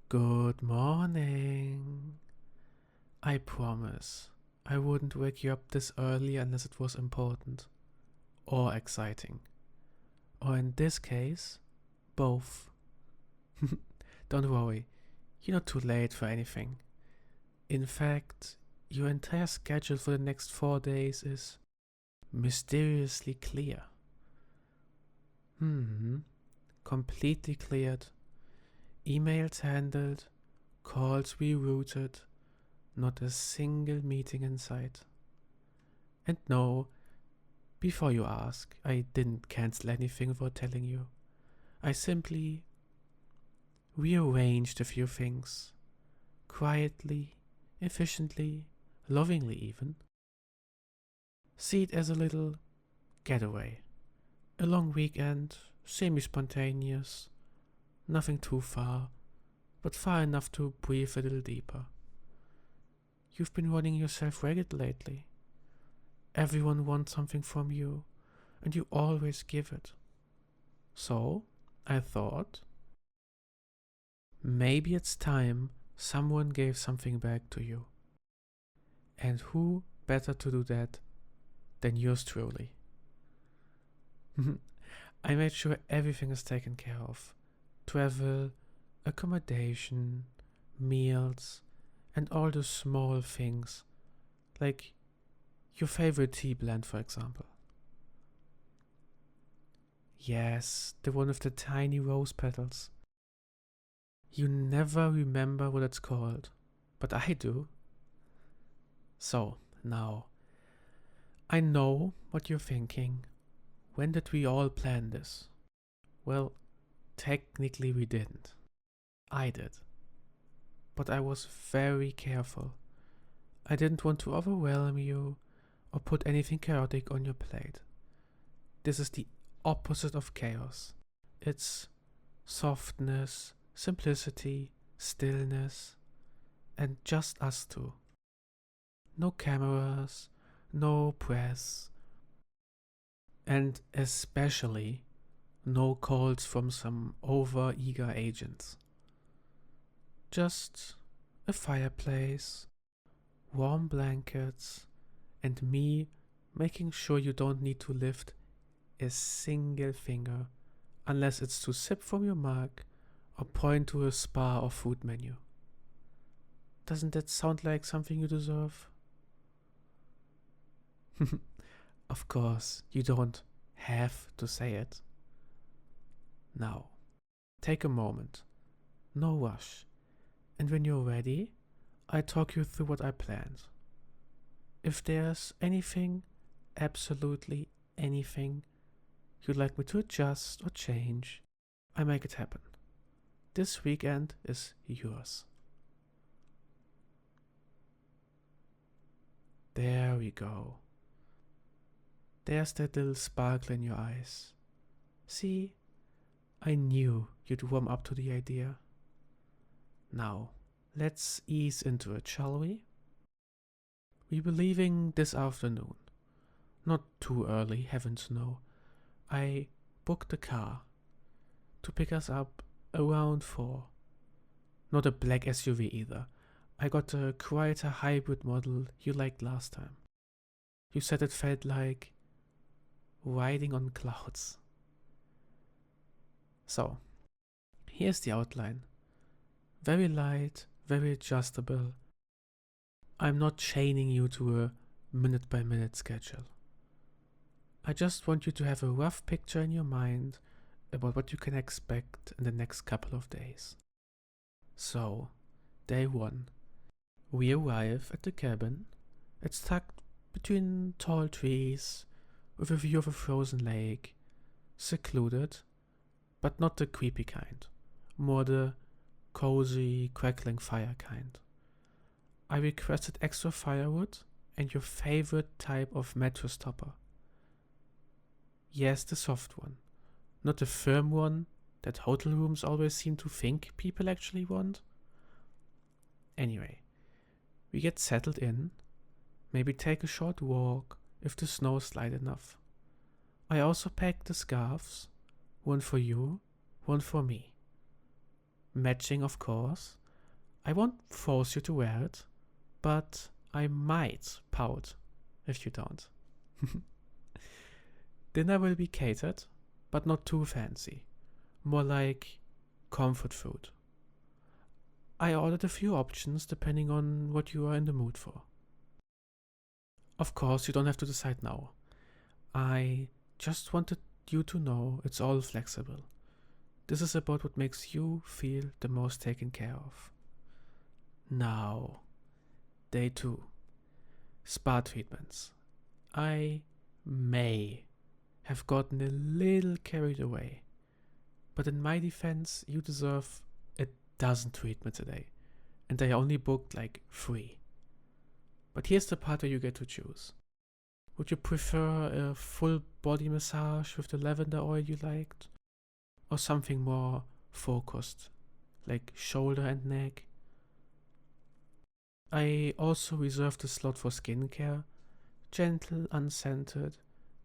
Good morning. I promise I wouldn't wake you up this early unless it was important or exciting. Or in this case, both. Don't worry, you're not too late for anything. In fact, your entire schedule for the next 4 days is mysteriously clear. Completely cleared. Emails handled, calls rerouted, not a single meeting in sight. And no, before you ask, I didn't cancel anything without telling you. I simply rearranged a few things. Quietly, efficiently, lovingly even. See it as a little getaway. A long weekend, semi-spontaneous. Nothing too far, but far enough to breathe a little deeper. You've been running yourself ragged lately. Everyone wants something from you, and you always give it. So, I thought, maybe it's time someone gave something back to you. And who better to do that than yours truly? I made sure everything is taken care of. Travel, accommodation, meals, and all the small things, like your favorite tea blend, for example. Yes, the one with the tiny rose petals. You never remember what it's called, but I do. So, now, I know what you're thinking. When did we all plan this? Well, technically we didn't. I did. But I was very careful. I didn't want to overwhelm you or put anything chaotic on your plate. This is the opposite of chaos. It's softness, simplicity, stillness, and just us two. No cameras, no press, and especially no calls from some over-eager agents. Just a fireplace, warm blankets, and me making sure you don't need to lift a single finger unless it's to sip from your mug or point to a spa or food menu. Doesn't that sound like something you deserve? Of course, you don't have to say it. Now, take a moment. No rush. And when you're ready, I talk you through what I planned. If there's anything, absolutely anything, you'd like me to adjust or change, I make it happen. This weekend is yours. There we go. There's that little sparkle in your eyes. See, I knew you'd warm up to the idea. Now, let's ease into it, shall we? We'll be leaving this afternoon. Not too early, heavens no. I booked a car to pick us up around 4. Not a black SUV either. I got a quieter hybrid model you liked last time. You said it felt like riding on clouds. So, here's the outline. Very light, very adjustable. I'm not chaining you to a minute-by-minute schedule. I just want you to have a rough picture in your mind about what you can expect in the next couple of days. So, day 1. We arrive at the cabin. It's tucked between tall trees, with a view of a frozen lake, secluded, but not the creepy kind, more the cozy, crackling fire kind. I requested extra firewood and your favorite type of mattress topper. Yes, the soft one, not the firm one that hotel rooms always seem to think people actually want. Anyway, we get settled in, maybe take a short walk if the snow is light enough. I also packed the scarves, one for you, one for me. Matching, of course. I won't force you to wear it, but I might pout if you don't. Dinner will be catered, but not too fancy. More like comfort food. I ordered a few options depending on what you are in the mood for. Of course, you don't have to decide now. I just wanted you to know it's all flexible. This is about what makes you feel the most taken care of. Now, day 2. Spa treatments. I may have gotten a little carried away, but in my defense, you deserve a dozen treatments a day, and I only booked like 3. But here's the part where you get to choose. Would you prefer a full body massage with the lavender oil you liked? Or something more focused, like shoulder and neck? I also reserved a slot for skincare, gentle, unscented,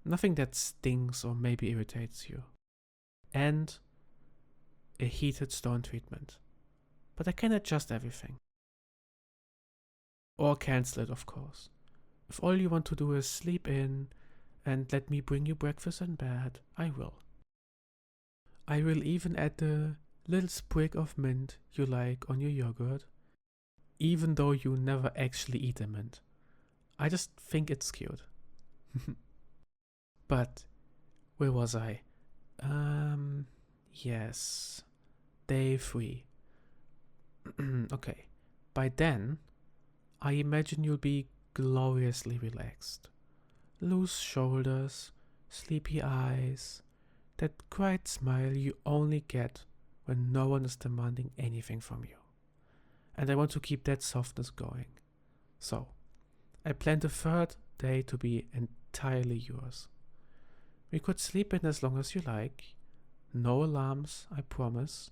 nothing that stings or maybe irritates you. And a heated stone treatment. But I can adjust everything. Or cancel it, of course. If all you want to do is sleep in and let me bring you breakfast in bed, I will. I will even add the little sprig of mint you like on your yogurt, even though you never actually eat the mint. I just think it's cute. But where was I? Yes. Day 3. Okay. By then, I imagine you'll be gloriously relaxed. Loose shoulders, sleepy eyes, that quiet smile you only get when no one is demanding anything from you. And I want to keep that softness going. So, I plan the 3rd day to be entirely yours. We could sleep in as long as you like. No alarms, I promise.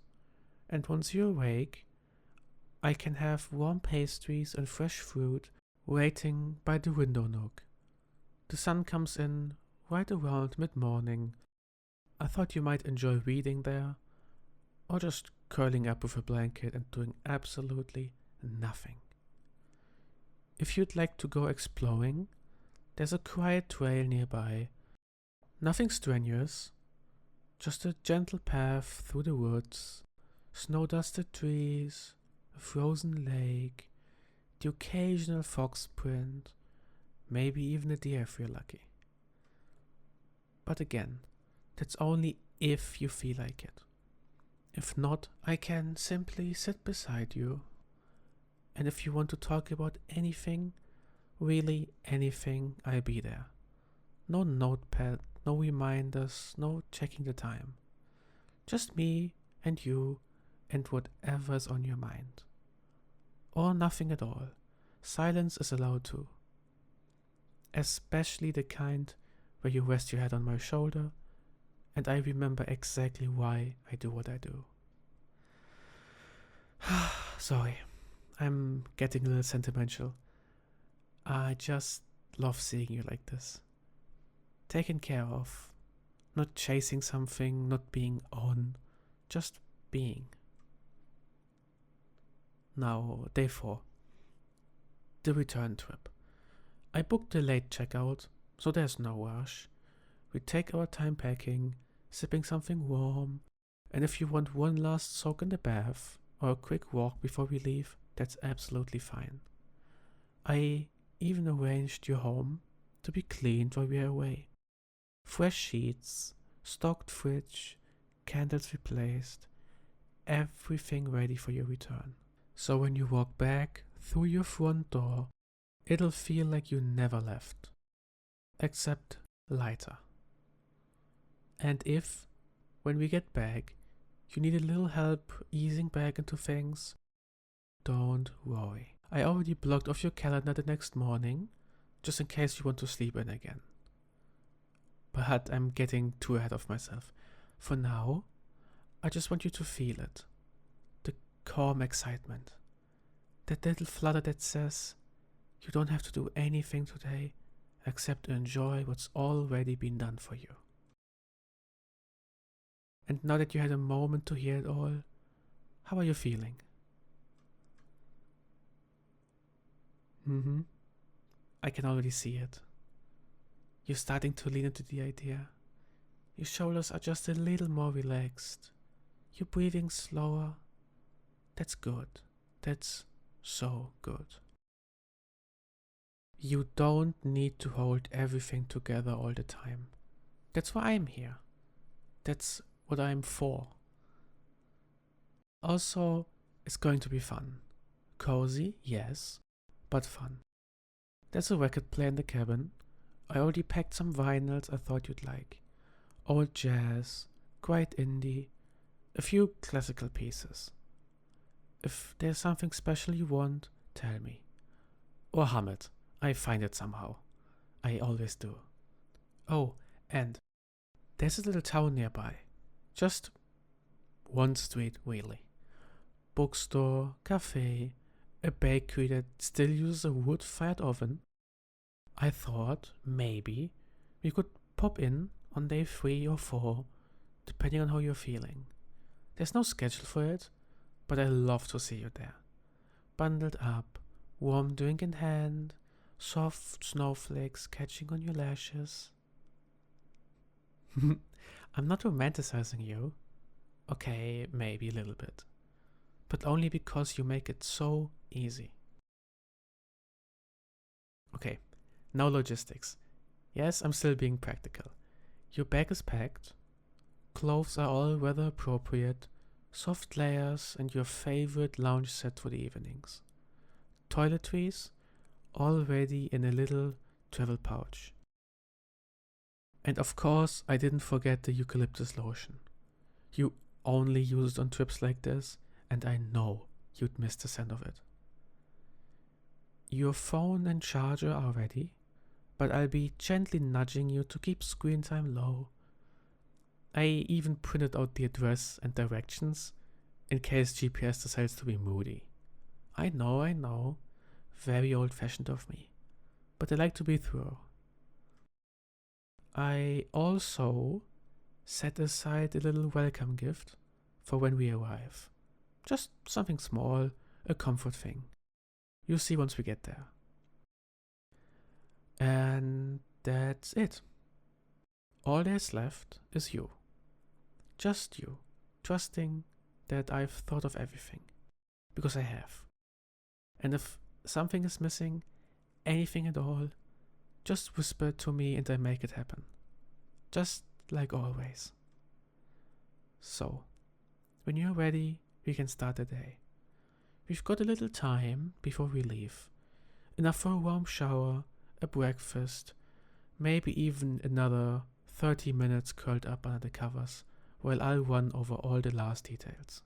And once you're awake, I can have warm pastries and fresh fruit waiting by the window nook. The sun comes in right around mid-morning. I thought you might enjoy reading there, or just curling up with a blanket and doing absolutely nothing. If you'd like to go exploring, there's a quiet trail nearby. Nothing strenuous, just a gentle path through the woods, snow-dusted trees, a frozen lake, the occasional fox print, maybe even a deer if you're lucky. But again, that's only if you feel like it. If not, I can simply sit beside you. And if you want to talk about anything, really anything, I'll be there. No notepad, no reminders, no checking the time. Just me and you and whatever's on your mind. Or nothing at all. Silence is allowed too. Especially the kind where you rest your head on my shoulder and I remember exactly why I do what I do. Sorry, I'm getting a little sentimental. I just love seeing you like this. Taken care of. Not chasing something, not being on. Just being. Now, day 4. The return trip. I booked a late checkout, so there's no rush. We take our time packing, sipping something warm, and if you want one last soak in the bath or a quick walk before we leave, that's absolutely fine. I even arranged your home to be cleaned while we are away. Fresh sheets, stocked fridge, candles replaced, everything ready for your return. So when you walk back through your front door, it'll feel like you never left, except lighter. And if, when we get back, you need a little help easing back into things, don't worry. I already blocked off your calendar the next morning, just in case you want to sleep in again. But I'm getting too ahead of myself. For now, I just want you to feel it. The calm excitement. That little flutter that says, you don't have to do anything today except enjoy what's already been done for you. And now that you had a moment to hear it all, How are you feeling? I can already see it. You're starting to lean into the idea. Your shoulders are just a little more relaxed. You're breathing slower. That's good. That's so good. You don't need to hold everything together all the time. That's why I'm here. That's what I'm for. Also, it's going to be fun. Cozy, yes, but fun. There's a record player in the cabin. I already packed some vinyls I thought you'd like. Old jazz, quite indie, a few classical pieces. If there's something special you want, tell me. Or hum it. I find it somehow. I always do. Oh, and there's a little town nearby. Just one street, really. Bookstore, cafe, a bakery that still uses a wood-fired oven. I thought maybe we could pop in on day 3 or 4, depending on how you're feeling. There's no schedule for it, but I love to see you there. Bundled up, warm drink in hand, soft snowflakes catching on your lashes. I'm not romanticizing you. Okay, maybe a little bit. But only because you make it so easy. Okay, now logistics. Yes, I'm still being practical. Your bag is packed. Clothes are all weather appropriate. Soft layers and your favorite lounge set for the evenings. Toiletries, all ready in a little travel pouch. And of course, I didn't forget the eucalyptus lotion. You only use it on trips like this, and I know you'd miss the scent of it. Your phone and charger are ready, but I'll be gently nudging you to keep screen time low. I even printed out the address and directions in case GPS decides to be moody. I know, very old-fashioned of me, but I like to be thorough. I also set aside a little welcome gift for when we arrive. Just something small, a comfort thing. You'll see once we get there. And that's it. All there's left is you. Just you, trusting that I've thought of everything. Because I have. And if something is missing, anything at all, just whisper to me and I make it happen. Just like always. So, when you're ready, we can start the day. We've got a little time before we leave. Enough for a warm shower, a breakfast, maybe even another 30 minutes curled up under the covers while I'll run over all the last details.